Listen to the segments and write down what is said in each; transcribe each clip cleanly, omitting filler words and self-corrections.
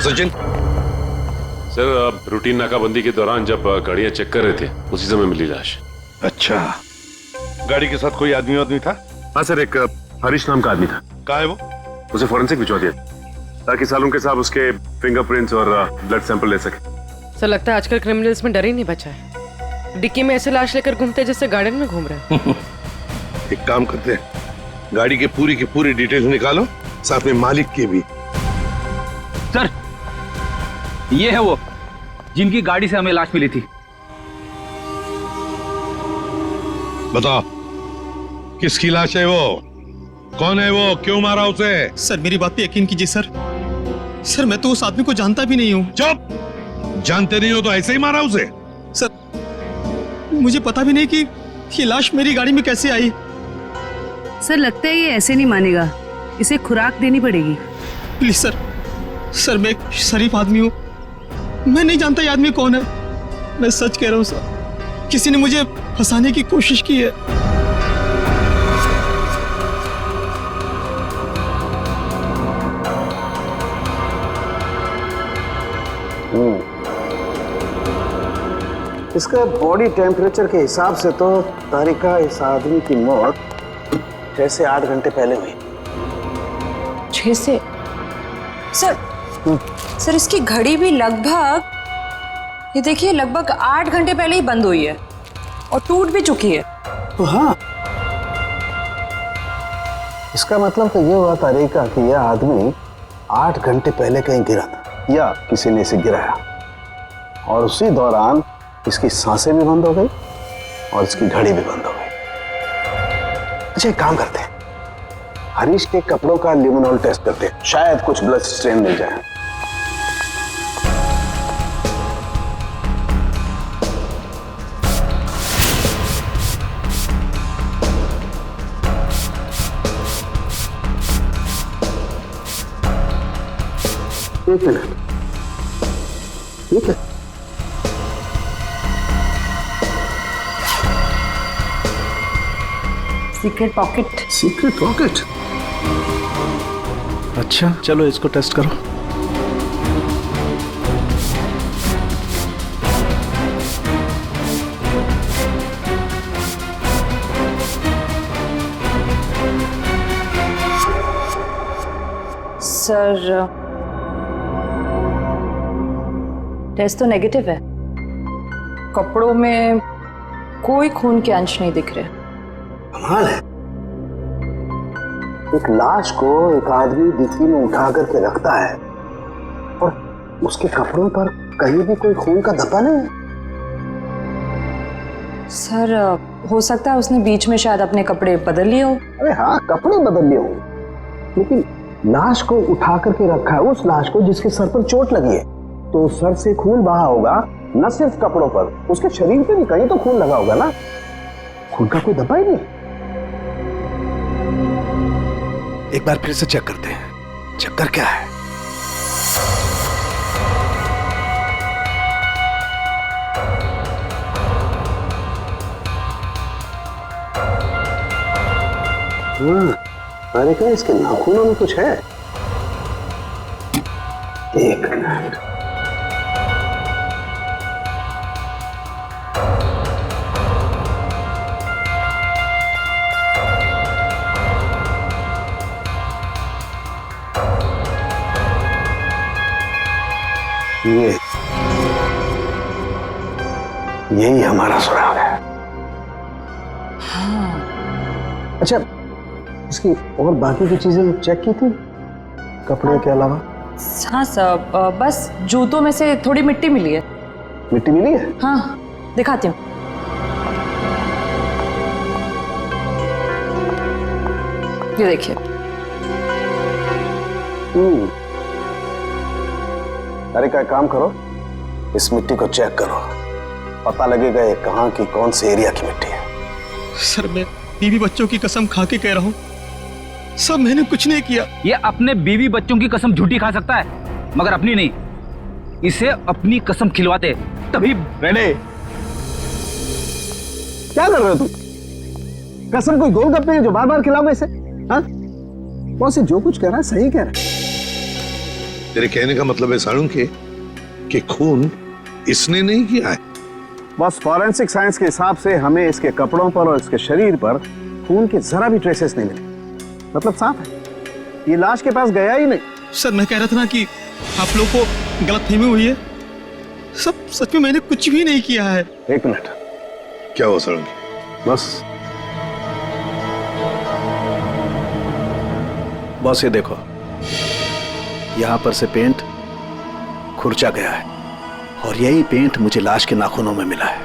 Sachin? Sir routine नाकाबंदी के दौरान जब गाड़ियां चेक कर रहे थे उसी समय मिली लाश। अच्छा, गाड़ी के साथ कोई आदमी था? हाँ सर, एक हरीश नाम का आदमी था। कहाँ है वो? उसे फॉरेंसिक भिजवा दिया ताकि सालों के साथ उसके फिंगरप्रिंट्स और ब्लड सैंपल ले सके। सर लगता है आजकल क्रिमिनल्स में डर ही नहीं बचा है। डिक्की में ऐसे लाश लेकर घूमते जैसे गार्डन में घूम रहे हैं। एक काम करते हैं, गाड़ी की पूरी डिटेल्स निकालो, साथ में मालिक की भी। सर, ये है वो जिनकी गाड़ी से हमें लाश मिली थी। बताओ, किसकी लाश है वो? कौन है वो? क्यों मारा उसे? सर मेरी बात पे यकीन कीजिए सर। सर मैं तो उस आदमी को जानता भी नहीं हूँ। चुप! जानते नहीं हो तो ऐसे ही मारा उसे? सर मुझे पता भी नहीं कि ये लाश मेरी गाड़ी में कैसे आई। सर लगता है ये ऐसे नहीं मानेगा, इसे खुराक देनी पड़ेगी। प्लीज सर, सर मैं एक शरीफ आदमी हूँ, मैं नहीं जानता ये आदमी कौन है। मैं सच कह रहा हूँ सर, किसी ने मुझे फंसाने की कोशिश की है। इसका बॉडी टेम्परेचर के हिसाब से तो तारिका इस आदमी की मौत 6 से 8 घंटे पहले हुई। 6 से? सर इसकी घड़ी भी लगभग, ये देखिए, लगभग 8 घंटे पहले ही बंद हुई है और टूट भी चुकी है। तो हाँ, इसका मतलब तो ये हुआ तारिका कि यह आदमी 8 घंटे पहले कहीं गिरा था या किसी ने इसे गिराया, और उसी दौरान इसकी सांसें भी बंद हो गई और इसकी घड़ी भी बंद हो गई। अच्छा एक काम करते हैं, हरीश के कपड़ों का लिमोनॉल टेस्ट करते हैं, शायद कुछ ब्लड स्ट्रेन मिल जाए। एक मिनट, ठीक है। Secret pocket. Secret pocket? अच्छा चलो इसको टेस्ट करो। सर टेस्ट तो नेगेटिव है, कपड़ों में कोई खून के अंश नहीं दिख रहे। कमाल है, एक लाश को एक आदमी डिक्की में उठा करके रखता है और उसके कपड़ों पर कहीं भी कोई खून का धब्बा नहीं है। सर हो सकता है उसने बीच में शायद अपने कपड़े बदल लिए हो। अरे हाँ, कपड़े बदल लिए हो, लेकिन लाश को उठा करके रखा है उस लाश को जिसके सर पर चोट लगी है, तो सर से खून बहा होगा, न सिर्फ कपड़ों पर, उसके शरीर पे भी कहीं तो खून लगा होगा ना। खून का कोई धब्बा ही नहीं। एक बार फिर से चेक करते हैं, चक्कर क्या है। अरे क्या इसके नाखूनों में कुछ है? एक मिनट, यही हमारा सुराग है। हाँ। अच्छा इसकी और बाकी की चीजें चेक की थी कपड़े के अलावा? हाँ सर, बस जूतों में से थोड़ी मिट्टी मिली है। मिट्टी मिली है? हाँ दिखाती हूँ। ये देखिए। अरे क्या काम करो, इस मिट्टी को चेक करो, पता लगेगा ये कहाँ की कौन से एरिया की मिट्टी है। सर मैं बीवी बच्चों की कसम खा के कह रहा हूँ, सब मैंने कुछ नहीं किया। ये अपने बीवी बच्चों की कसम झूठी खा सकता है मगर अपनी नहीं। इसे अपनी कसम खिलवाते तभी। रेडे, क्या कर रहे हो तुम? कसम कोई गोलगप्पे है जो बार बार खिलाओगे इसे? हाँ? बॉस जो कुछ कह रहा है सही कह रहा है। तेरे कहने का मतलब है साळुंखे कि खून इसने नहीं किया है? बस फॉरेंसिक साइंस के हिसाब से हमें इसके कपड़ों पर और इसके शरीर पर खून के जरा भी ट्रेसेस नहीं मिले। मतलब साफ है, ये लाश के पास गया ही नहीं। सर मैं कह रहा था ना कि आप लोग को गलतफहमी हुई है। सब सच में मैंने कुछ भी नहीं किया है। एक मिनट, क्या हुआ साळुंखे? बस ये देखो, यहां पर से पेंट खुरचा गया है और यही पेंट मुझे लाश के नाखूनों में मिला है।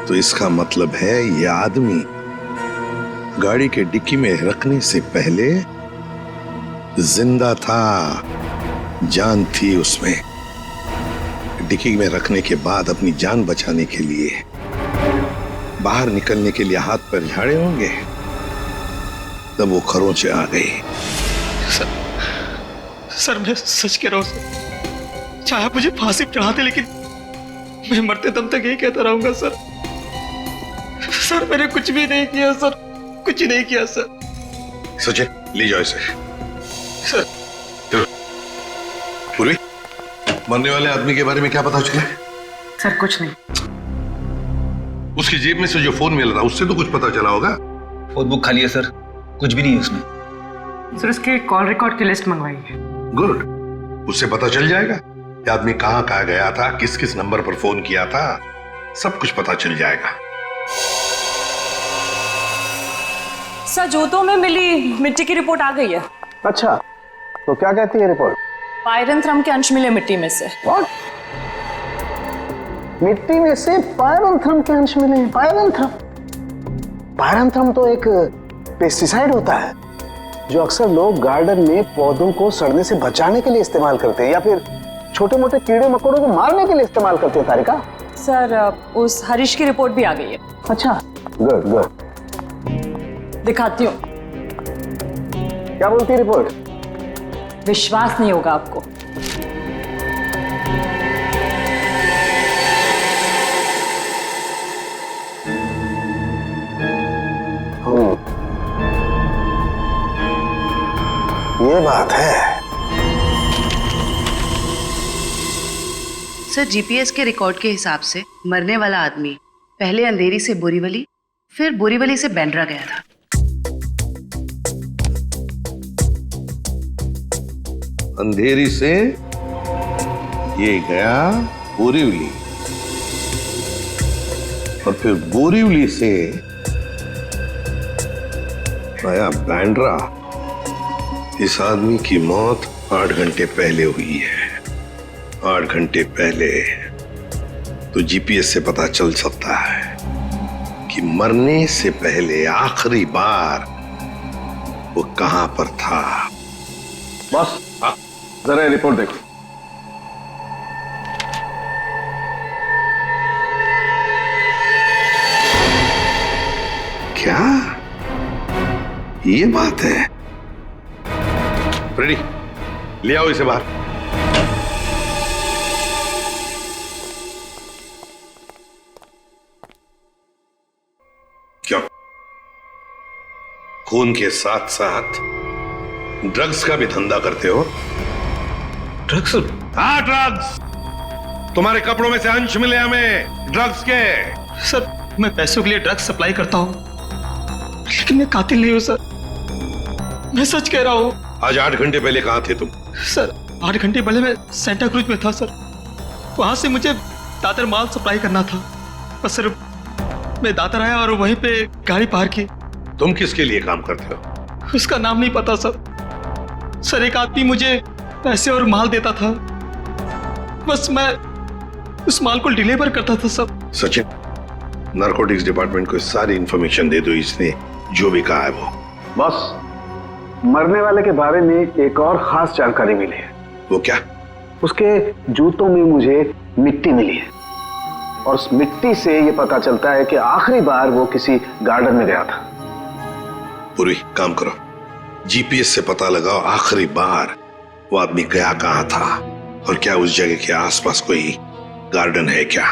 तो इसका मतलब है ये आदमी गाड़ी के डिक्की में रखने से पहले जिंदा था, जान थी उसमें। डिक्की में रखने के बाद अपनी जान बचाने के लिए बाहर निकलने के लिए हाथ पर झाड़े होंगे, तब वो खरोंचे आ गई। सर मैं सच कह रहा हूं सर। चाहे आप मुझे फांसी पर चढ़ाते, लेकिन मैं मरते दम तक यही कहता रहूंगा सर। सर मैंने कुछ भी नहीं किया सर, कुछ नहीं किया सर। सचिन ले जाओ इसे। सर पूरी, मरने वाले आदमी के बारे में क्या पता चला? सर कुछ नहीं। उसकी जेब में से जो फोन मिल रहा उससे तो कुछ पता चला होगा। फोन बुक खाली है सर, कुछ भी नहीं है उसमें। सर उसके कॉल रिकॉर्ड की लिस्ट मंगवाई है। गुड, उससे पता चल जाएगा कि आदमी कहां कहां गया था, किस किस नंबर पर फोन किया था, सब कुछ पता चल जाएगा। सर जूतों में मिली मिट्टी की रिपोर्ट आ गई है। अच्छा, तो क्या कहती है रिपोर्ट? पायरंथ्रम के अंश मिले मिट्टी में से। What? मिट्टी में से पायरंथ्रम के अंश मिले हैं। पायरंथ्रम, पायरंथ्रम तो एक पेस्टिसाइड होता है जो अक्सर लोग गार्डन में पौधों को सड़ने से बचाने के लिए इस्तेमाल करते हैं या फिर छोटे मोटे कीड़े मकोड़ों को मारने के लिए इस्तेमाल करते हैं। तारिका, सर उस हरीश की रिपोर्ट भी आ गई है। अच्छा, गुड गुड। दिखाती हूँ। क्या बोलती है रिपोर्ट? विश्वास नहीं होगा आपको। ये बात है। सर जीपीएस के रिकॉर्ड के हिसाब से मरने वाला आदमी पहले अंधेरी से बोरीवली, फिर बोरीवली से बैंड्रा गया था। अंधेरी से ये गया बोरीवली और फिर बोरीवली से आया बैंड्रा। इस आदमी की मौत 8 घंटे पहले हुई है। 8 घंटे पहले तो जीपीएस से पता चल सकता है कि मरने से पहले आखिरी बार वो कहां पर था। बॉस, जरा रिपोर्ट देखो। क्या ये बात है? फ्रेडी, ले आओ इसे बाहर। क्यों? खून के साथ साथ ड्रग्स का भी धंधा करते हो? ड्रग्स? हाँ, ड्रग्स। तुम्हारे कपड़ों में से अंश मिले हमें ड्रग्स के। सर मैं पैसों के लिए ड्रग्स सप्लाई करता हूँ, लेकिन मैं कातिल नहीं हूँ सर। मैं सच कह रहा हूँ। आज 8 घंटे पहले कहां थे तुम? सर 8 घंटे पहले मैं सेंटा क्रूज में था सर। वहां से मुझे दादर माल सप्लाई करना था। बस सर मैं दादर आया और वहीं पे गाड़ी पार्क की। तुम किसके लिए काम करते हो? उसका नाम नहीं पता सर। सर एक आदमी मुझे पैसे और माल देता था, बस मैं उस माल को डिलीवर करता था सब। सचिन, नारकोटिक्स डिपार्टमेंट को सारी इंफॉर्मेशन दे दो। इसने जो भी कहा है वो। बॉस, मरने वाले के बारे में एक और खास जानकारी मिली है। वो क्या? उसके जूतों में मुझे मिट्टी मिली है और उस मिट्टी से ये पता चलता है कि आखिरी बार वो किसी गार्डन में गया था। पूरी काम करो, जीपीएस से पता लगाओ आखिरी बार वो आदमी गया कहां था और क्या उस जगह के आसपास कोई गार्डन है क्या।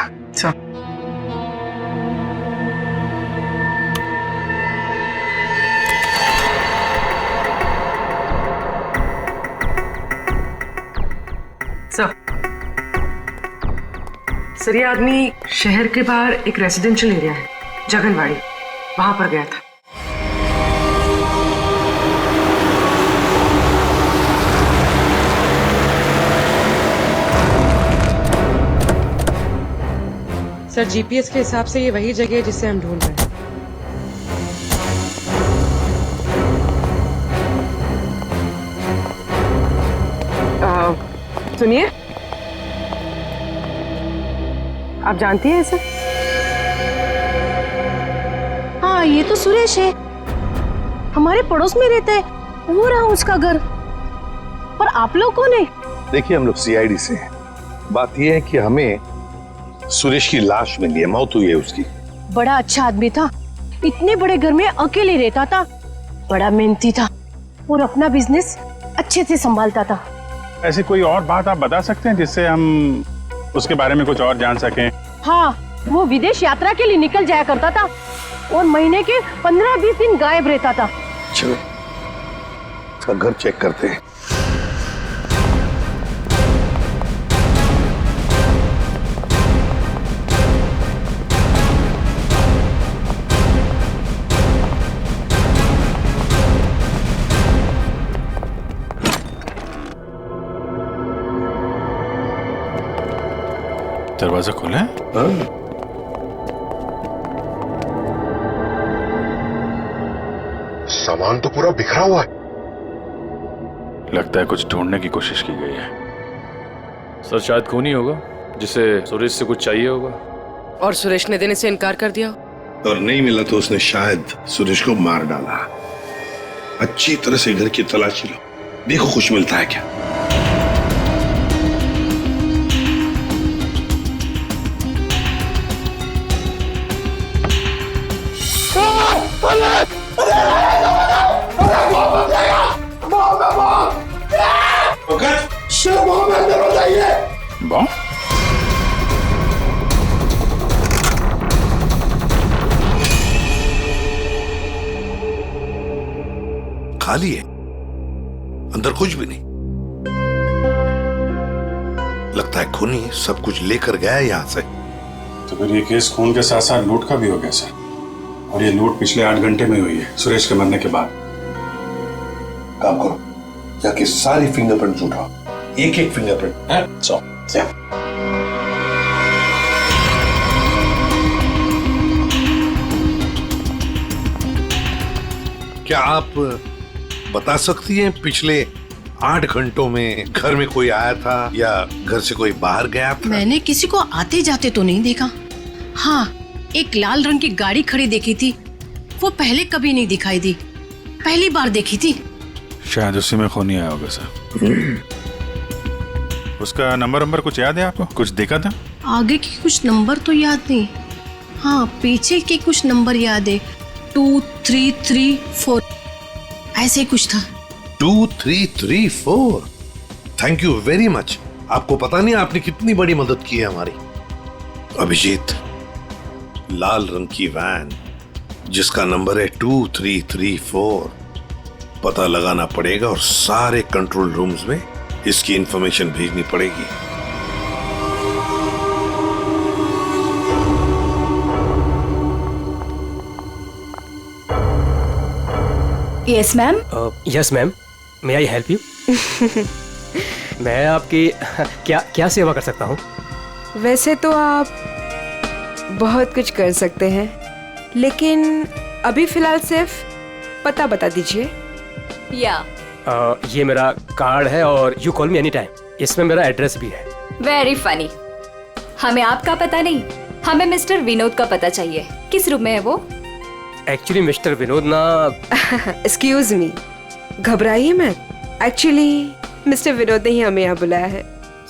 सर ये आदमी शहर के बाहर एक रेजिडेंशियल एरिया है जगनवाड़ी, वहां पर गया था। सर जीपीएस के हिसाब से ये वही जगह है जिसे हम ढूंढ रहे हैं। सुनिए, आप जानती हैं इसे? हाँ, ये तो सुरेश है, हमारे पड़ोस में रहता है, वो रहा उसका घर। पर आप लोग कौन है? देखिए हम लोग सीआईडी से हैं। बात यह है कि हमें सुरेश की लाश मिली है, मौत हुई है उसकी। बड़ा अच्छा आदमी था, इतने बड़े घर में अकेले रहता था, बड़ा मेहनती था और अपना बिजनेस अच्छे से संभालता था। ऐसी कोई और बात आप बता सकते हैं जिससे हम उसके बारे में कुछ और जान सकें? हाँ, वो विदेश यात्रा के लिए निकल जाया करता था और महीने के 15-20 दिन गायब रहता था। चलो उसका घर चेक करते हैं। दरवाजा खोला है? सामान तो पूरा बिखरा हुआ है। लगता है कुछ ढूंढने की कोशिश की गई है। सर शायद खून ही होगा जिसे सुरेश से कुछ चाहिए होगा। और सुरेश ने देने से इनकार कर दिया। और नहीं मिला तो उसने शायद सुरेश को मार डाला। अच्छी तरह से घर की तलाशी लो, देखो कुछ मिलता है क्या। बॉम्ब? खाली है, अंदर कुछ भी नहीं। लगता है खूनी सब कुछ लेकर गया है यहां से। तो फिर ये केस खून के साथ साथ लूट का भी हो गया सर। और ये लूट पिछले 8 घंटे में हुई है, सुरेश के मरने के बाद। काम करो, जाके सारी फिंगरप्रिंट उठाओ, एक एक फिंगरप्रिंट है। क्या आप बता सकती हैं पिछले 8 घंटों में घर में कोई आया था या घर से कोई बाहर गया था? मैंने किसी को आते जाते तो नहीं देखा। हाँ, एक लाल रंग की गाड़ी खड़ी देखी थी, वो पहले कभी नहीं दिखाई दी, पहली बार देखी थी। शायद उसी में खूनी आया होगा सर। उसका नंबर कुछ याद है आपको? कुछ देखा था? आगे की कुछ नंबर तो याद नहीं, हाँ पीछे के कुछ नंबर याद है, 2334 ऐसे कुछ था। 2334। Thank you very much. आपको पता नहीं आपने कितनी बड़ी मदद की है हमारी। अभिजीत, लाल रंग की वैन जिसका नंबर है 2334, पता लगाना पड़ेगा और सारे कंट्रोल रूम्स में इसकी इंफॉर्मेशन भेजनी पड़ेगी। Yes ma'am. Yes ma'am, may I help you? मैं आपकी क्या सेवा कर सकता हूँ? वैसे तो आप बहुत कुछ कर सकते हैं, लेकिन अभी फिलहाल सिर्फ पता बता दीजिए। ये मेरा कार्ड है और you call me any time. इसमें मेरा एड्रेस भी है। Very funny. हमें आपका पता नहीं, हमें मिस्टर विनोद का पता चाहिए। किस रूम में है वो? एक्चुअली मिस्टर विनोद ना। एक्सक्यूज मी, घबराइए मत। एक्चुअली मिस्टर विनोद ने ही हमें यहाँ बुलाया है।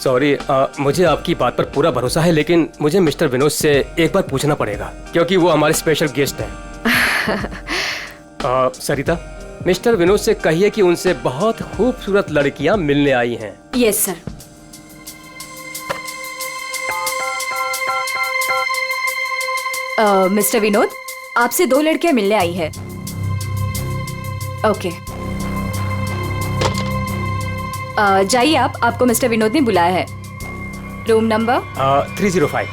सॉरी, मुझे आपकी बात पर पूरा भरोसा है, लेकिन मुझे मिस्टर विनोद से एक बार पूछना पड़ेगा क्योंकि वो हमारे स्पेशल गेस्ट हैं। सरिता, मिस्टर विनोद से कहिए कि उनसे बहुत खूबसूरत लड़कियां मिलने आई हैं। Yes sir. मिस्टर विनोद, आपसे 2 लड़कियां मिलने आई है। ओके, जाइए आप, आपको मिस्टर विनोद ने बुलाया है। Room number 305।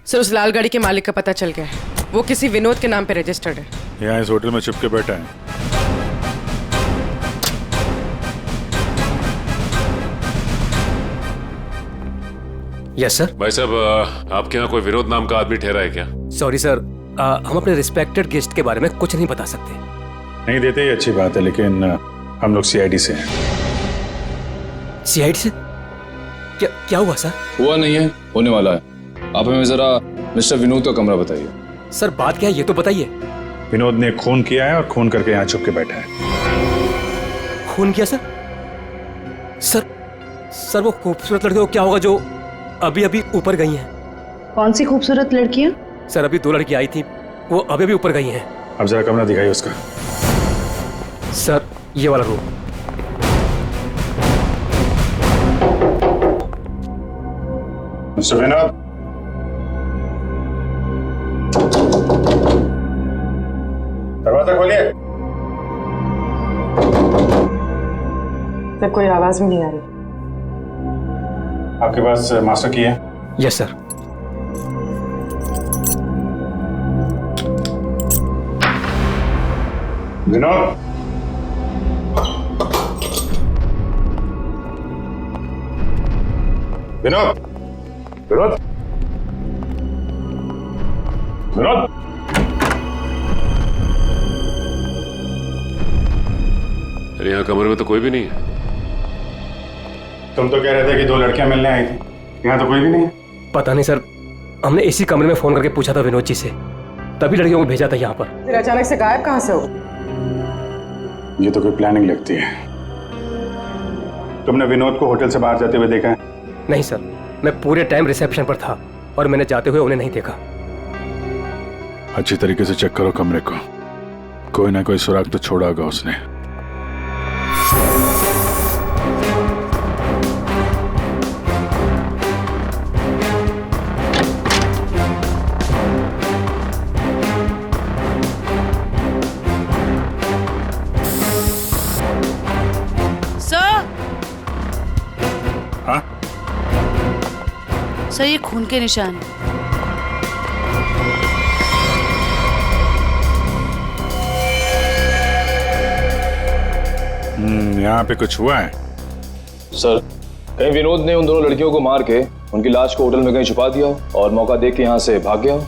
सर उस लाल गाड़ी के मालिक का पता चल गया है। वो किसी विनोद के नाम पे रजिस्टर्ड है। यहाँ इस होटल में चिपके बैठा है। Yes sir. भाई साहब, आपके यहाँ कोई विनोद नाम का आदमी ठहरा है क्या? सॉरी सर, हम अपने रिस्पेक्टेड गेस्ट के बारे में कुछ नहीं बता सकते। नहीं देते ही अच्छी बात है, लेकिन हम लोग सीआईडी से हैं। सीआईडी से? क्या क्या हुआ सर? हुआ नहीं है, होने वाला है। आप हमें जरा मिस्टर विनोद का कमरा बताइए। सर बात क्या है ये तो बताइए। विनोद ने खून किया है और खून करके यहाँ छुप के बैठा है। खून किया सर? सर वो खूबसूरत लड़की को क्या होगा जो अभी अभी ऊपर गई हैं? कौन सी खूबसूरत लड़कियां? सर अभी 2 लड़की आई थी, वो अभी अभी ऊपर गई हैं। अब जरा कमरा दिखाइए उसका। सर ये वाला रूम। मिस्टर विनोद, दरवाजा खोलिए। सर कोई आवाज भी नहीं आ रही। आपके पास मास्टर की है? Yes sir. विनोद, विनोद, विनोद, विनोद। अरे यहाँ कमरे में तो कोई भी नहीं है। तुम तो कह रहे थे कि 2 लड़कियां मिलने आई थी, यहाँ तो कोई भी नहीं है। पता नहीं सर, हमने इसी कमरे में फोन करके पूछा था विनोद जी से, तभी लड़कियों को भेजा था यहाँ पर। फिर अचानक से गायब कहाँ से हो? ये तो कोई प्लानिंग लगती है। तुमने विनोद को होटल से बाहर जाते हुए देखा है? नहीं सर, मैं पूरे टाइम रिसेप्शन पर था और मैंने जाते हुए उन्हें नहीं देखा। अच्छी तरीके से चेक करो कमरे को, कोई ना कोई सुराग तो छोड़ा होगा उसने। सर ये खून के निशान। यहाँ पे कुछ हुआ है? सर कहीं विनोद ने उन दोनों लड़कियों को मार के उनकी लाश को होटल में कहीं छुपा दिया हो और मौका देख के यहाँ से भाग गया हो।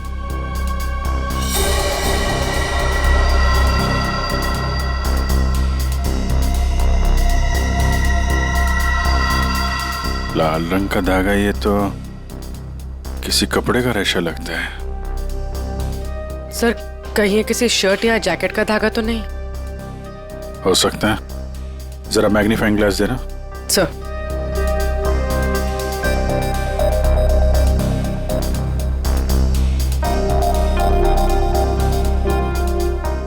लाल रंग का धागा, ये तो किसी कपड़े का रेशा लगता है। सर कहीं ये किसी शर्ट या जैकेट का धागा तो नहीं? हो सकता है, जरा मैग्नीफाइंग ग्लास देना। सर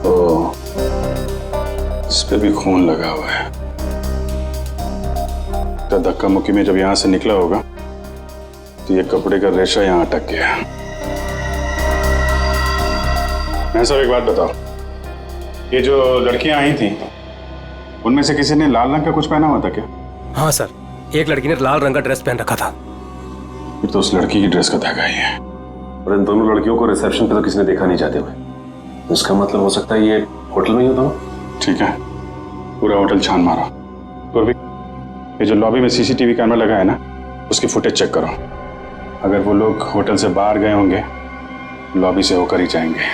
ओ, इस पे भी खून लगा हुआ है। तो धक्का मुक्की में जब यहां से निकला होगा तो ये कपड़े का रेशा यहां अटक गया। मैं सब एक बात बताओ, ये जो लड़कियां आई थी उनमें से किसी ने लाल रंग का कुछ पहना हुआ था क्या? हाँ सर, एक लड़की ने लाल रंग का ड्रेस पहन रखा था। फिर तो उस लड़की की ड्रेस का धागा ही है। और इन दोनों लड़कियों को रिसेप्शन पे तो किसी ने देखा नहीं जाते हुए। इसका मतलब हो सकता है ये होटल में ही हो दोनों। ठीक है, पूरा होटल छान मारो। पूर्वी, ये जो लॉबी में सीसीटीवी कैमरा लगा है ना, उसकी फुटेज चेक करो। अगर वो लोग होटल से बाहर गए होंगे, लॉबी से होकर ही जाएंगे।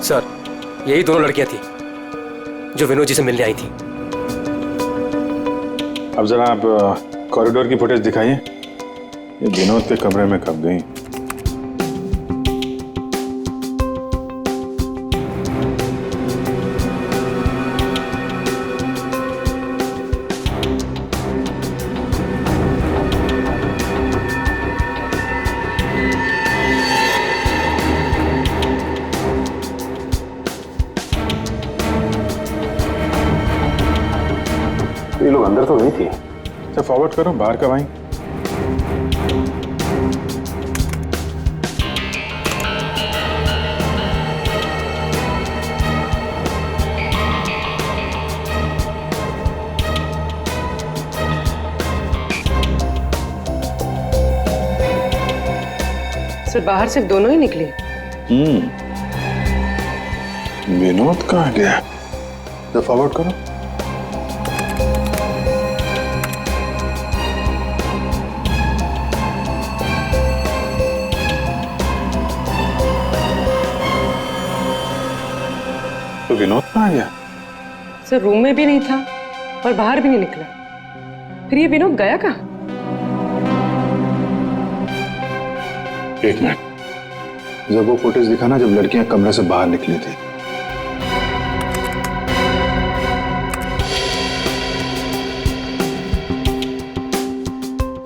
सर यही दोनों लड़कियां थी जो विनोद जी से मिलने आई थी। अब जरा आप कॉरिडोर की फुटेज दिखाइए। ये विनोद के कमरे में कब गई? अंदर तो गई थी। तो फॉरवर्ड करो, बाहर कब आई? सर बाहर सिर्फ दोनों ही निकले। विनोद कहाँ गया? तो फॉरवर्ड करो। तो विनोद कहाँ गया? सर रूम में भी नहीं था और बाहर भी नहीं निकला। फिर ये विनोद गया कहाँ? एक मिनट, जब वो फुटेज दिखाना जब लड़कियां कमरे से बाहर निकली थी।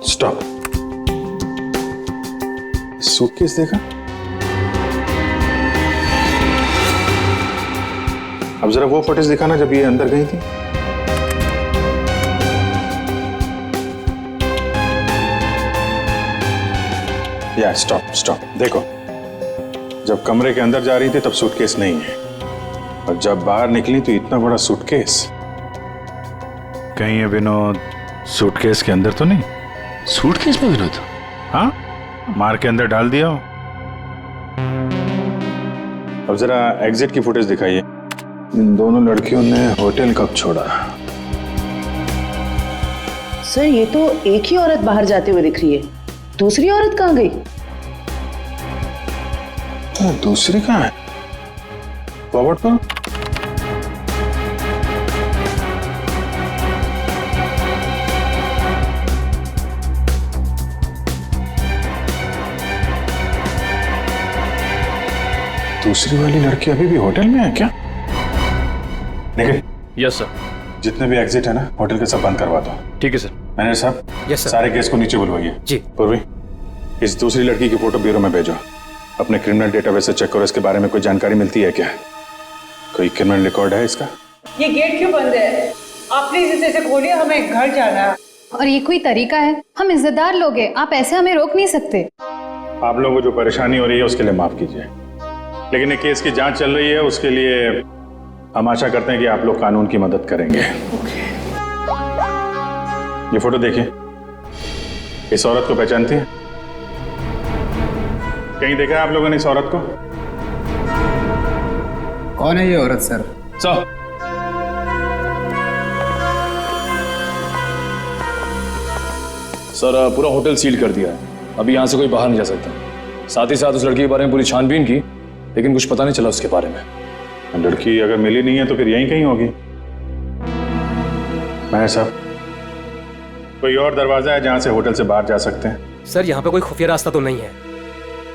स्टॉप। सूटकेस देखा? अब जरा वो फुटेज दिखाना जब ये अंदर गई थी। या स्टॉप स्टॉप, देखो जब कमरे के अंदर जा रही थी तब सूटकेस नहीं है, और जब बाहर निकली तो इतना बड़ा सूटकेस। कहीं ये विनोद सूटकेस के अंदर तो नहीं? सूटकेस में विनोद? हाँ, मार के अंदर डाल दिया हो। अब जरा एग्जिट की फुटेज दिखाइए। इन दोनों लड़कियों ने होटल कब छोड़ा? सर ये तो एक ही औरत बाहर जाते हुए दिख रही है, दूसरी औरत कहाँ गई? दूसरी कहाँ है? फॉरवर्ड करो। दूसरी वाली लड़की अभी भी होटल में है क्या? निखिल। Yes sir. जितने भी एग्जिट है ना होटल के सब बंद करवा दो। ठीक है सर। मैनेजर साहब। Yes sir. सारे केस को नीचे बुलवाइए। जी। पूर्वी, इस दूसरी लड़की की फोटो ब्यूरो में भेजो। अपने क्रिमिनल डेटाबेस से चेक करो, इसके बारे में कोई जानकारी मिलती है क्या? कोई क्रिमिनल रिकॉर्ड है इसका? ये गेट क्यों बंद है? आप प्लीज इसे खोलिए, हमें घर जाना है। और ये कोई तरीका है? हम इज्जतदार लोग हैं, आप ऐसे हमें रोक नहीं सकते। आप लोगों को जो परेशानी हो रही है उसके लिए माफ कीजिए, लेकिन ये केस की जांच चल रही है, उसके लिए हम आशा करते हैं कि आप लोग कानून की मदद करेंगे। ये फोटो देखिए, इस औरत को पहचानती हैं? कहीं देखा है आप लोगों ने इस औरत को? कौन है ये औरत सर? सर पूरा होटल सील कर दिया है, अभी यहाँ से कोई बाहर नहीं जा सकता। साथ ही साथ उस लड़की के बारे में पूरी छानबीन की, लेकिन कुछ पता नहीं चला उसके बारे में। लड़की अगर मिली नहीं है तो फिर यहीं कहीं होगी। मैं साहब, कोई और दरवाजा है जहां से होटल से बाहर जा सकते हैं? सर यहाँ पे कोई खुफिया रास्ता तो नहीं है,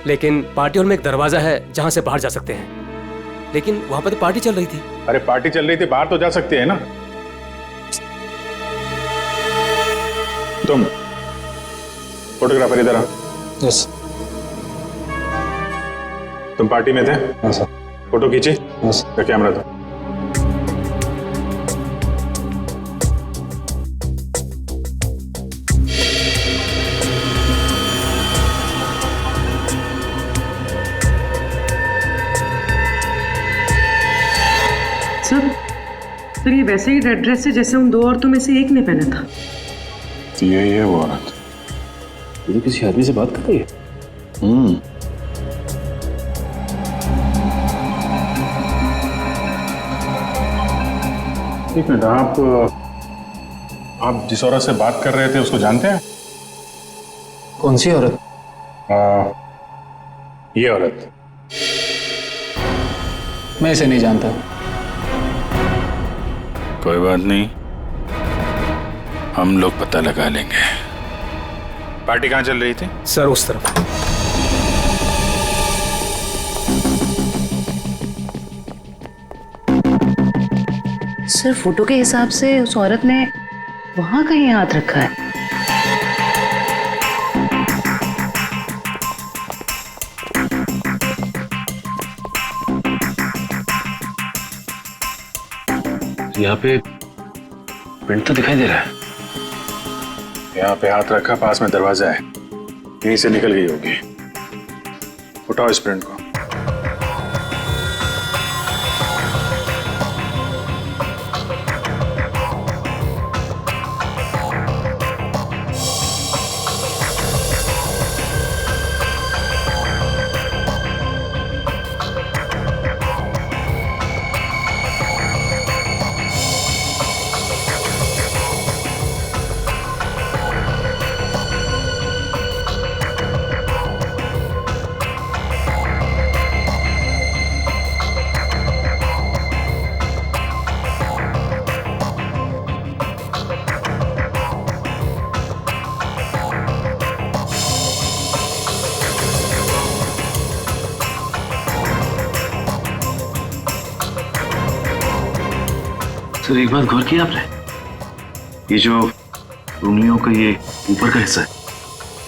लेकिन पार्टी हॉल में एक दरवाजा है जहां से बाहर जा सकते हैं। लेकिन वहां पर तो पार्टी चल रही थी। अरे पार्टी चल रही थी, बाहर तो जा सकते हैं ना। तुम फोटोग्राफर इधर आओ। यस। तुम पार्टी में थे? हाँ सर। फोटो खींची? यस। कैमरा दो। सर ये वैसे ही रेड ड्रेस है जैसे उन दो औरतों में से एक ने पहना था। तो यही है वो औरत। ये तो किसी आदमी से बात कर रही है। एक मिनट, आप जिस औरत से बात कर रहे थे उसको जानते हैं? कौन सी औरत? ये औरत। मैं इसे नहीं जानता। कोई बात नहीं, हम लोग पता लगा लेंगे। पार्टी कहाँ चल रही थी? सर उस तरफ। सर फोटो के हिसाब से उस औरत ने वहां कहीं हाथ रखा है। यहाँ पे प्रिंट तो दिखाई दे रहा है। यहाँ पे हाथ रखा, पास में दरवाजा है, यहीं से निकल गई होगी। उठाओ इस प्रिंट को। सर एक बात गौर किया आपने, ये जो उंगलियों का ये ऊपर का हिस्सा है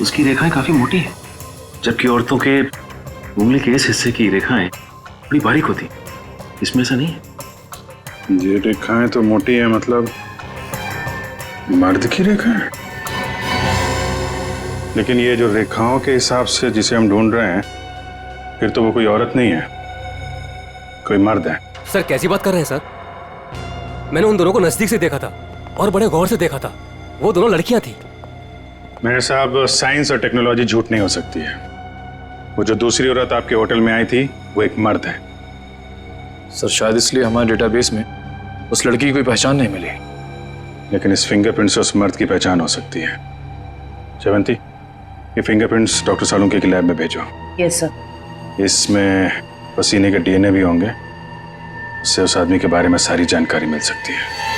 उसकी रेखाएं काफी मोटी है, जबकि औरतों के उंगली के इस हिस्से की रेखाएं बड़ी बारीक होती। इसमें ऐसा नहीं है। ये रेखाएं तो मोटी है, मतलब मर्द की रेखाएं, लेकिन ये जो रेखाओं के हिसाब से जिसे हम ढूंढ रहे हैं, फिर तो वो कोई औरत नहीं है, कोई मर्द है। सर कैसी बात कर रहे हैं सर? मैंने उन दोनों को नजदीक से देखा था और बड़े गौर से देखा था, वो दोनों लड़कियां थी। मेरे साहब, साइंस और टेक्नोलॉजी झूठ नहीं हो सकती है। वो जो दूसरी औरत आपके होटल में आई थी वो एक मर्द है। सर शायद इसलिए हमारे डेटाबेस में उस लड़की की कोई पहचान नहीं मिली, लेकिन इस फिंगरप्रिंट से उस मर्द की पहचान हो सकती है। जयवंती, ये फिंगरप्रिंट्स डॉक्टर सालुंके की लैब में भेजो। Yes sir. इसमें पसीने के डीएनए भी होंगे, उससे उस आदमी के बारे में सारी जानकारी मिल सकती है।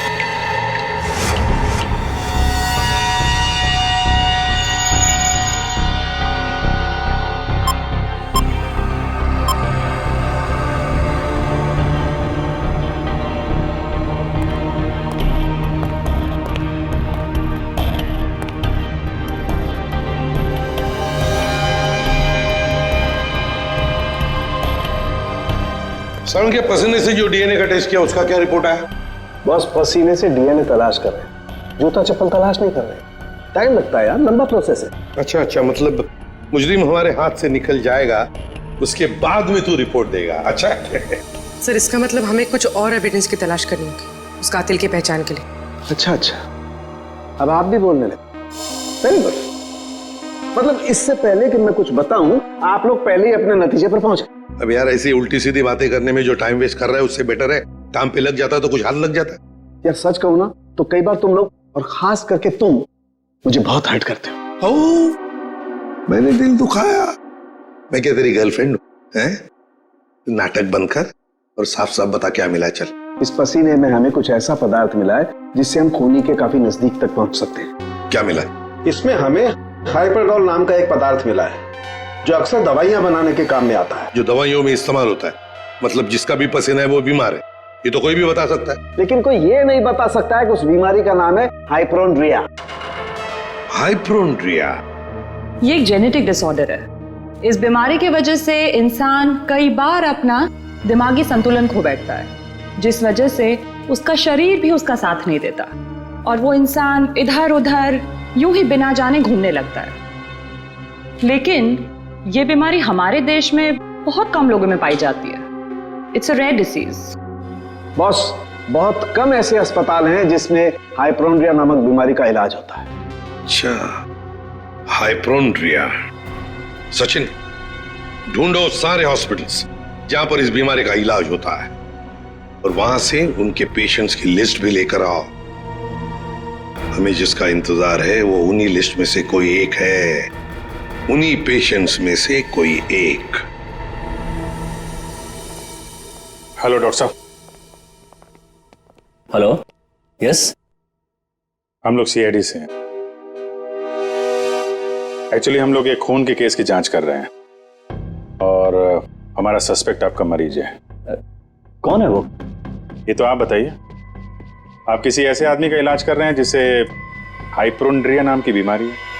सालुंके पसीने से जो डीएनए का टेस्ट किया उसका क्या रिपोर्ट आया? बस पसीने से डीएनए तलाश कर रहे हैं, जूता चप्पल तलाश नहीं कर रहे। टाइम लगता है यार, लंबा प्रोसेस है। अच्छा अच्छा, मतलब मुजरिम हमारे हाथ से निकल जाएगा, उसके बाद में तू रिपोर्ट देगा। अच्छा सर इसका मतलब हमें कुछ और एविडेंस की तलाश करनी होगी उस कातिल की पहचान के लिए। अच्छा अच्छा, अब आप भी बोलने लगे। Very good. मतलब इससे पहले कि मैं कुछ बताऊं, आप लोग पहले ही अपने नतीजे पर पहुंच गए। अब यार ऐसी उल्टी सीधी बातें करने में जो टाइम वेस्ट कर रहा है उससे बेटर है काम पे लग जाता तो कुछ हाथ लग जाता। यार सच कहूं ना तो कई बार तुम लोग, और खास करके तुम, मुझे बहुत हर्ट करते हो। मैंने दिल दुखाया? मैं क्या तेरी गर्लफ्रेंड हूं? नाटक बंद कर और साफ साफ बता क्या मिला। चल। इस पसीने में हमें कुछ ऐसा पदार्थ मिला है जिससे हम खूनी के काफी नजदीक तक पहुंच सकते हैं। क्या मिला? इसमें हमें हाइपरडोल नाम का एक पदार्थ मिला है जो अक्सर दवाइयां बनाने के काम में आता है। जो दवाइयों में इस्तेमाल होता है, मतलब जिसका भी पसीना है वो बीमार है, ये तो कोई भी बता सकता है। लेकिन कोई ये नहीं बता सकता है कि उस बीमारी का नाम है हाइपोक्रोंड्रिया। हाइपोक्रोंड्रिया ये एक जेनेटिक डिसऑर्डर है। इस बीमारी की वजह से इंसान कई बार अपना दिमागी संतुलन खो बैठता है, जिस वजह से उसका शरीर भी उसका साथ नहीं देता और वो इंसान इधर उधर यूं ही बिना जाने घूमने लगता है। लेकिन ये बीमारी हमारे देश में बहुत कम लोगों में पाई जाती है। It's a rare disease. Boss, बहुत कम ऐसे अस्पताल हैं जिसमें हाइपोक्रोंड्रिया नामक बीमारी का इलाज होता है। अच्छा, हाइपोक्रोंड्रिया। सचिन, ढूंढो सारे हॉस्पिटल्स जहां पर इस बीमारी का इलाज होता है और वहां से उनके पेशेंट्स की लिस्ट भी लेकर आओ। हमें जिसका इंतजार है वो उन्हीं लिस्ट में से कोई एक है, उन्हीं पेशेंट्स में से कोई एक। हेलो डॉक्टर साहब। Hello, yes. हम लोग सीआईडी से हैं। एक्चुअली हम लोग एक खून के केस की जांच कर रहे हैं और हमारा सस्पेक्ट आपका मरीज है। कौन है वो? ये तो आप बताइए। आप किसी ऐसे आदमी का इलाज कर रहे हैं जिसे हाइपोक्रोंड्रिया नाम की बीमारी है?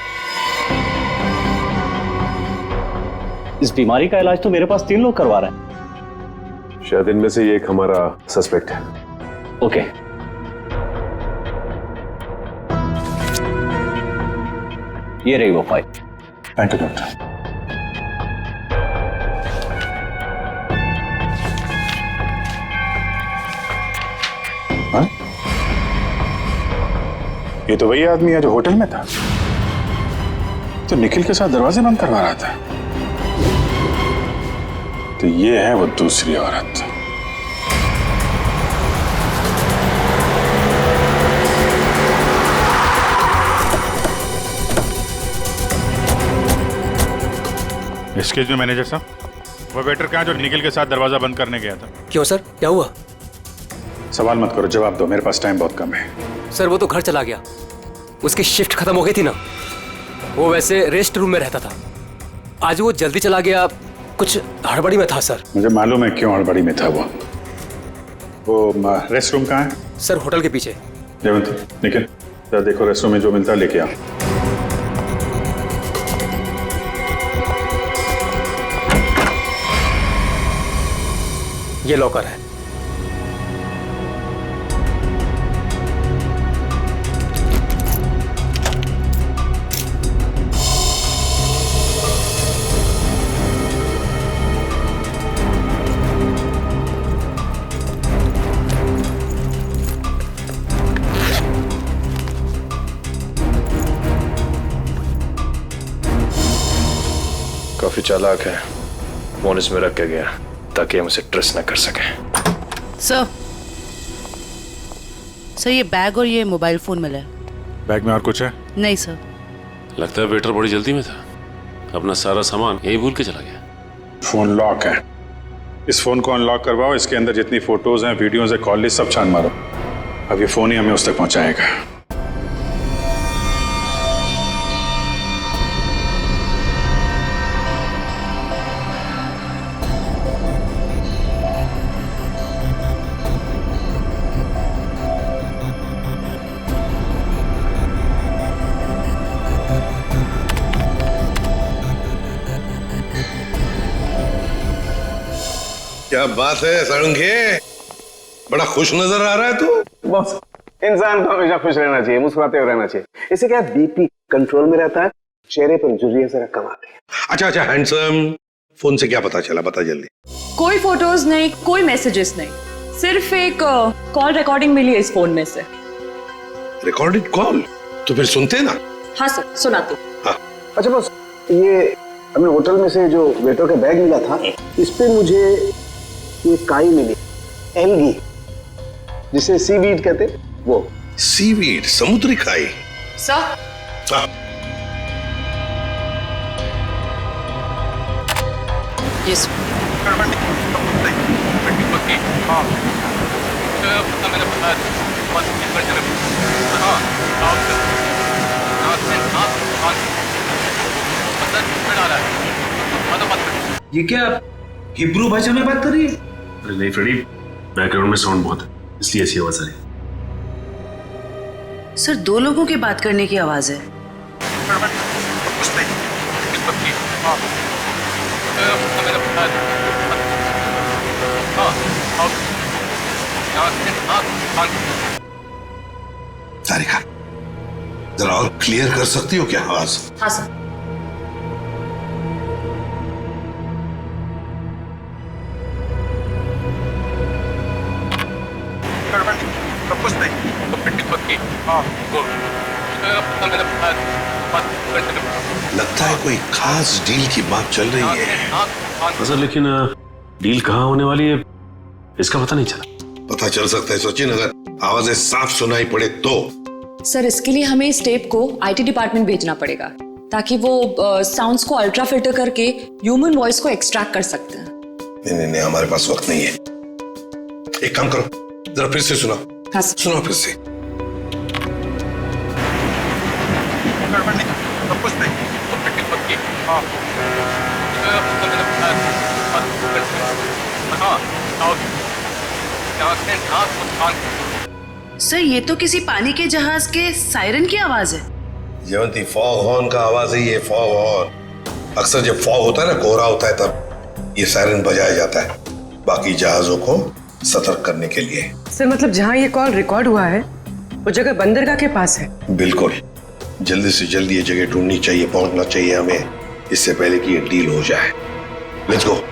इस बीमारी का इलाज तो मेरे पास 3 लोग करवा रहे हैं। शायद इनमें से ये एक हमारा सस्पेक्ट है। ओके। ये रही वो फाइल। Thank you doctor. हाँ? ये तो वही आदमी है जो होटल में था, तो निखिल के साथ दरवाजे बंद करवा रहा था। तो ये है वो दूसरी औरत। एक्सक्यूज मी मैनेजर साहब, वो वेटर कहाँ जो निखिल के साथ दरवाजा बंद करने गया था? क्यों सर, क्या हुआ? सवाल मत करो, जवाब दो, मेरे पास टाइम बहुत कम है। सर वो तो घर चला गया, उसकी शिफ्ट खत्म हो गई थी ना। वो वैसे रेस्ट रूम में रहता था, आज वो जल्दी चला गया, कुछ हड़बड़ी में था सर। मुझे मालूम है क्यों हड़बड़ी में था वो रेस्ट रूम कहाँ है? सर होटल के पीछे। जयवंत, निखिल जरा देखो रेस्ट रूम में जो मिलता है लेके आओ। ये लॉकर है। काफी चालाक है, फोन इसमें रख के गया ताकि हम उसे ट्रेस न कर सकें। सर ये बैग और ये मोबाइल फोन मिला है। बैग में और कुछ है? नहीं सर। लगता है वेटर बड़ी जल्दी में था, अपना सारा सामान यही भूल के चला गया। फोन लॉक है, इस फोन को अनलॉक करवाओ, इसके अंदर जितनी फोटोज हैं, वीडियोज हैं, कॉल लिस्ट सब छान मारो। अब ये फोन ही हमें उस तक पहुंचाएगा। क्या बात है सारंगे, बड़ा खुश नजर आ रहा है तू। बॉस, इंसान को हमेशा खुश रहना चाहिए, मुस्कुराते हुए रहना चाहिए। इससे क्या बीपी कंट्रोल में रहता है, चेहरे पर झुर्रियां जरा कम आती है। अच्छा हैंडसम, फोन से क्या पता चला, बता जल्दी। कोई फोटोज नहीं, कोई मैसेजेस नहीं, सिर्फ एक कॉल रिकॉर्डिंग मिली है इस फोन में से। Recorded call? तो फिर सुनते ना। हाँ सर, सुनाती। हाँ। अच्छा बॉस, ये हमें होटल में से जो वेटर का बैग मिला था, इस पे मुझे ये काई मिली, एल्गी, जिसे सीवीड कहते, वो। सीवीड, समुद्री काई? Sir yes. ये क्या हिब्रू भाषा में बात कर रही है? अरे नहीं फ्रेडी, बैकग्राउंड में साउंड बहुत है, इसलिए ऐसी आवाज आ रही है। सर दो लोगों की बात करने की आवाज है। तारिका, जरा और क्लियर कर सकती हो क्या आवाज? हाँ सर। लगता है कोई खास डील की बात चल रही है। सर लेकिन डील कहाँ होने वाली है इसका पता नहीं चला। पता चल सकता है सचिन, अगर आवाजें साफ सुनाई पड़े तो। सर इसके लिए हमें इस टेप को आईटी डिपार्टमेंट भेजना पड़ेगा ताकि वो साउंड्स को अल्ट्रा फिल्टर करके ह्यूमन वॉइस को एक्सट्रैक्ट कर सकते हैं। नहीं, हमारे पास वक्त नहीं है। एक काम करो, जरा फिर से सुनाओ। हाँ सुनाओ फिर से। सर ये तो किसी पानी के जहाज के सायरन की आवाज है। जयवंती, फॉग हॉर्न का आवाज है ये, फॉग हॉर्न। अक्सर जब फॉग होता है ना, कोहरा होता है, तब ये सायरन बजाया जाता है बाकी जहाजों को सतर्क करने के लिए। सर मतलब जहाँ ये कॉल रिकॉर्ड हुआ है वो जगह बंदरगाह के पास है? बिल्कुल, जल्दी से जल्दी ये जगह ढूंढनी चाहिए, पहुंचना चाहिए हमें, इससे पहले कि ये डील हो जाए। Let's go.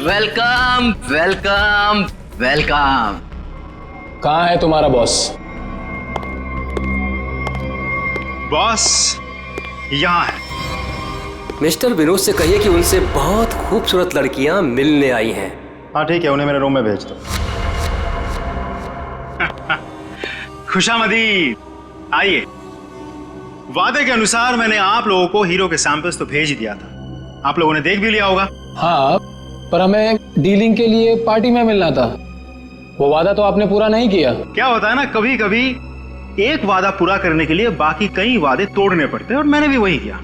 Welcome welcome welcome. कहाँ है तुम्हारा बॉस? बॉस यहाँ है। मिस्टर विनोद से कहिए कि उनसे बहुत खूबसूरत लड़कियां मिलने आई हैं। हाँ ठीक है, उन्हें मेरे रूम में भेज दो। खुशामदीद, आइए। वादे के अनुसार मैंने आप लोगों को हीरो के सैंपल्स तो भेज ही दिया था, आप लोगों ने देख भी लिया होगा। हाँ, पर हमें डीलिंग के लिए पार्टी में मिलना था। वो वादा तो आपने पूरा नहीं किया। क्या होता है ना, कभी कभी एक वादा पूरा करने के लिए बाकी कई वादे तोड़ने पड़ते हैं, और मैंने भी वही किया।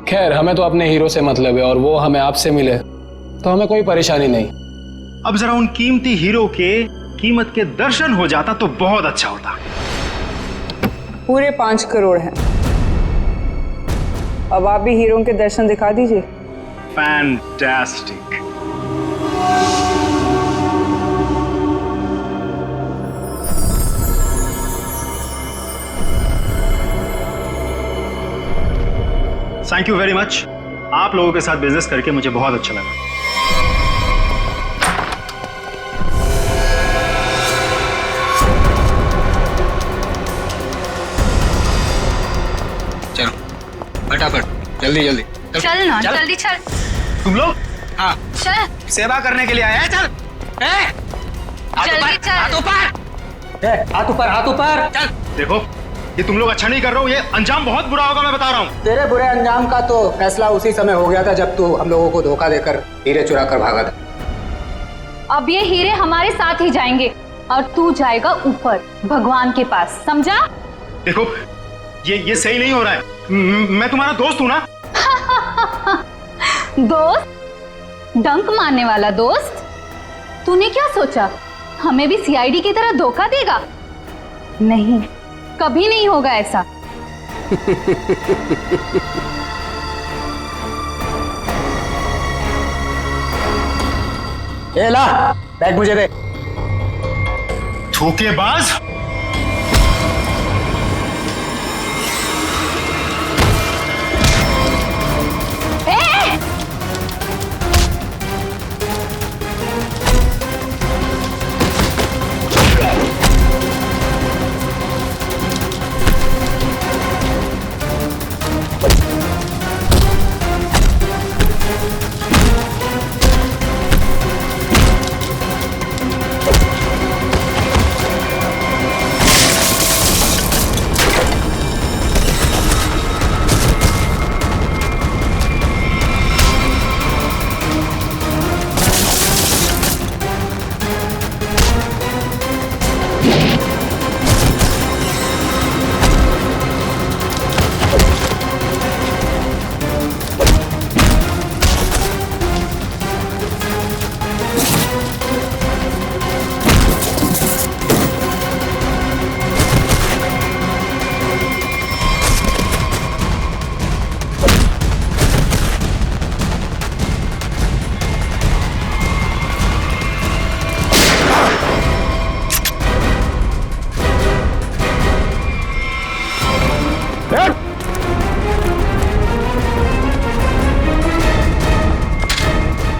खैर, हमें तो अपने हीरो से मतलब है, और वो हमें आपसे मिले तो हमें कोई परेशानी नहीं। अब जरा उन कीमती हीरो के कीमत के दर्शन हो जाता तो बहुत अच्छा होता। पूरे 5 करोड़ हैं। अब आप भी हीरो के दर्शन दिखा दीजिए। Fantastic. Thank you very much. आप लोगों के साथ बिजनेस करके मुझे बहुत अच्छा लगा। चलो फटाफट, जल्दी जल्दी चल ना, जल्दी चल। तुम लोग? हाँ, चल। सेवा करने के लिए आए हैं। चल, जल्दी चल। हाथ ऊपर, हाथ ऊपर। चल। देखो, ये तुम लोग अच्छा नहीं कर रहे हो, ये अंजाम बहुत बुरा होगा, मैं बता रहा हूँ। तेरे बुरे अंजाम का तो फैसला उसी समय हो गया था जब तू हम लोगों को धोखा देकर हीरे चुरा कर भागा था। अब ये हीरे हमारे साथ ही जाएंगे और तू जाएगा ऊपर भगवान के पास, समझा? देखो, ये सही नहीं हो रहा है। मैं तुम्हारा दोस्त हूँ ना। दोस्त? डंक मारने वाला दोस्त? तूने क्या सोचा हमें भी सीआईडी की तरह धोखा देगा? नहीं, कभी नहीं होगा ऐसा। ए ला, बैग मुझे दे। धोखेबाज!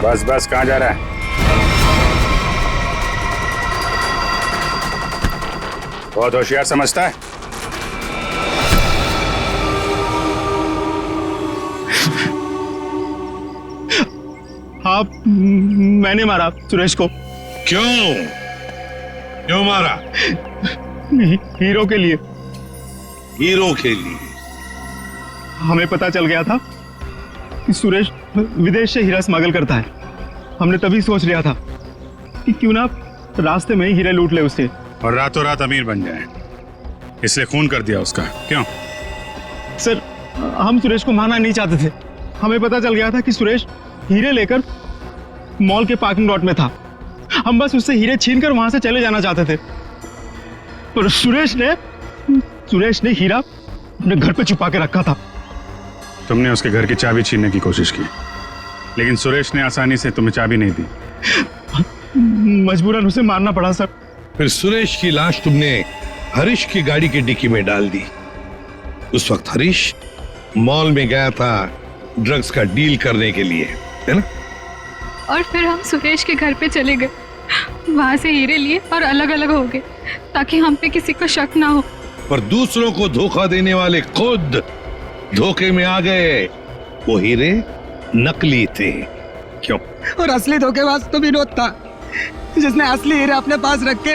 बस बस, कहाँ जा रहा है? बहुत होशियार समझता है। आप, मैंने मारा सुरेश को। क्यों मारा? हीरो के लिए। हीरो के लिए? हमें पता चल गया था कि सुरेश विदेश से हीरा स्मगल करता है। हमने तभी सोच लिया था कि क्यों ना रास्ते में ही हीरे लूट ले उससे, और रातों रात अमीर बन जाए, इसलिए खून कर दिया उसका। क्यों? सर, हम सुरेश को मारना नहीं चाहते थे। हमें पता चल गया था कि सुरेश हीरे लेकर मॉल के पार्किंग लॉट में था। हम बस उससे हीरे छीन कर वहां से चले जाना चाहते थे, पर सुरेश ने हीरा अपने घर पे छुपा के रखा था। तुमने उसके घर की चाबी छीनने की कोशिश की, लेकिन सुरेश ने आसानी से तुम्हें चाबी नहीं दी। मजबूरन उसे मारना पड़ा सर। फिर सुरेश की लाश तुमने हरीश की गाड़ी की डिक्की में डाल दी। उस वक्त हरीश मॉल में गया था ड्रग्स का डील करने के लिए, है ना? और फिर हम सुरेश के घर पे चले गए, वहां से हीरे लिए और अलग अलग हो गए ताकि हम पे किसी को शक ना हो। पर दूसरों को धोखा देने वाले खुद धोखे में आ गए। वो हीरे नकली थे। क्यों? और असली धोखेबाज तो विनोद था, जिसने असली हीरे अपने पास रख के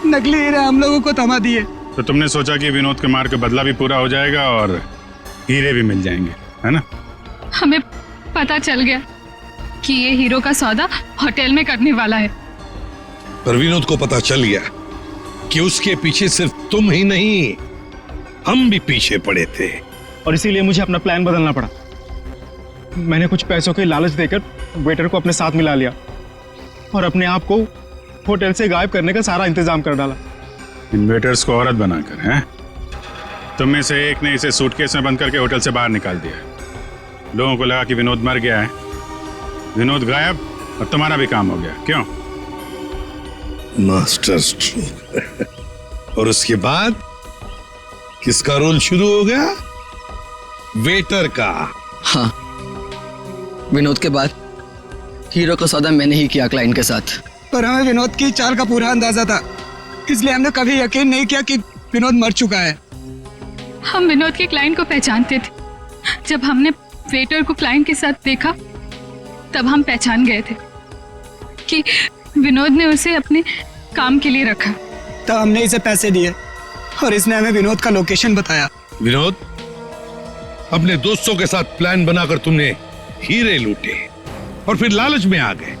नकली हीरे हम लोगों को थमा दिए। तो तुमने सोचा कि विनोद के मार के बदला भी पूरा हो जाएगा और हीरे भी मिल जाएंगे, है ना? हमें पता चल गया कि ये हीरो का सौदा होटल में करने वाला है। पर विनोद को पता चल गया कि उसके पीछे सिर्फ तुम ही नहीं, हम भी पीछे पड़े थे। और इसीलिए मुझे अपना प्लान बदलना पड़ा। मैंने कुछ पैसों के लालच देकर वेटर को अपने साथ मिला लिया और अपने आप को होटल से गायब करने का सारा इंतजाम कर डाला। इन वेटर्स को औरत बनाकर, हैं? तुम में से एक ने इसे सूटकेस में बंद करके होटल से बाहर निकाल दिया। लोगों को लगा कि विनोद मर गया है, विनोद गायब और तुम्हारा भी काम हो गया। क्यों? Master stroke. और उसके बाद किसका रोल शुरू हो गया? वेटर का। हाँ, विनोद के बाद हीरो का सौदा मैंने ही किया क्लाइंट के साथ। पर हमें विनोद की चाल का पूरा अंदाजा था, इसलिए हमने कभी यकीन नहीं किया कि विनोद मर चुका है। हम विनोद के क्लाइंट को पहचानते थे। जब हमने वेटर को क्लाइंट के साथ देखा तब हम पहचान गए थे कि विनोद ने उसे अपने काम के लिए रखा। तब हमने इसे पैसे दिए और इसने हमें विनोद का लोकेशन बताया। विनोद, अपने दोस्तों के साथ प्लान बनाकर तुमने हीरे लूटे और फिर लालच में आ गए।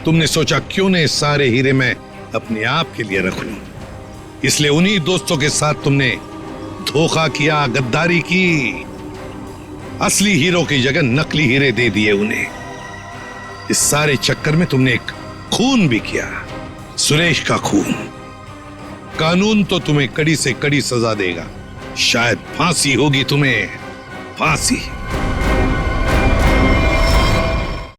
तुमने सोचा क्यों न सारे हीरे मैं अपने आप के लिए रख लूं, इसलिए उन्हीं दोस्तों के साथ तुमने धोखा किया, गद्दारी की। असली हीरो की जगह नकली हीरे दे दिए उन्हें। इस सारे चक्कर में तुमने एक खून भी किया, सुरेश का खून। कानून तो तुम्हें कड़ी से कड़ी सजा देगा, शायद फांसी होगी तुम्हें, फांसी।